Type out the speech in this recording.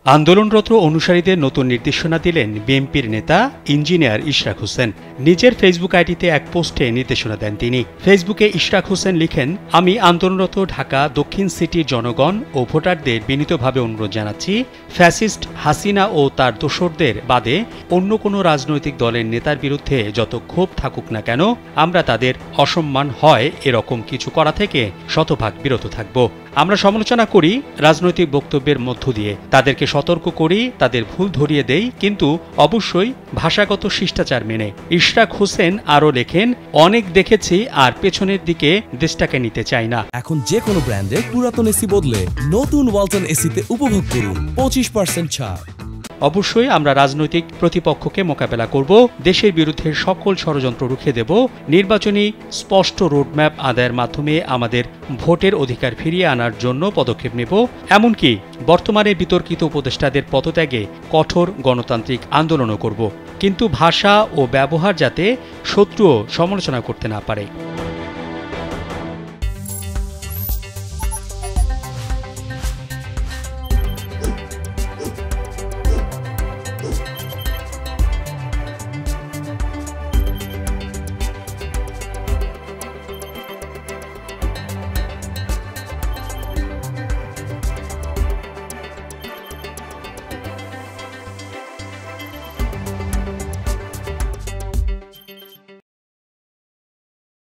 আন্দোলনরত অনুসারীদের নতুন নির্দেশনা দিলেন বিএনপির নেতা ইঞ্জিনিয়ার ইশরাক হোসেন। নিজের ফেসবুক আইডিতে এক পোস্টে নির্দেশনা দেন তিনি। ফেসবুকে ইশরাক হোসেন লিখেন, আমি আন্দোলনরত ঢাকা দক্ষিণ সিটির জনগণ ও ভোটারদের বিনীতভাবে অনুরোধ জানাচ্ছি, ফ্যাসিস্ট হাসিনা ও তার দোসরদের বাদে অন্য কোনো রাজনৈতিক দলের নেতার বিরুদ্ধে যত ক্ষোভ থাকুক না কেন, আমরা তাদের অসম্মান হয় এরকম কিছু করা থেকে শতভাগ বিরত থাকব। আমরা সমালোচনা করি রাজনৈতিক বক্তব্যের মধ্য দিয়ে, তাদেরকে সতর্ক করি, তাদের ভুল ধরিয়ে দেই, কিন্তু অবশ্যই ভাষাগত শিষ্টাচার মেনে। ইশরাক হোসেন আরও লেখেন, অনেক দেখেছি আর পেছনের দিকে দেশটাকে নিতে চাই না। এখন যে কোনো ব্র্যান্ডের পুরাতন এসি বদলে নতুন ওয়ালটন এসিতে উপভোগ করুন 25% ছাড়। অবশ্যই আমরা রাজনৈতিক প্রতিপক্ষকে মোকাবেলা করব, দেশের বিরুদ্ধে সকল ষড়যন্ত্র রুখে দেব, নির্বাচনী স্পষ্ট রোডম্যাপ আদায়ের মাধ্যমে আমাদের ভোটের অধিকার ফিরিয়ে আনার জন্য পদক্ষেপ নেব, এমনকি বর্তমানে বিতর্কিত উপদেষ্টাদের পদত্যাগে কঠোর গণতান্ত্রিক আন্দোলনও করব, কিন্তু ভাষা ও ব্যবহার যাতে শত্রুও সমালোচনা করতে না পারে।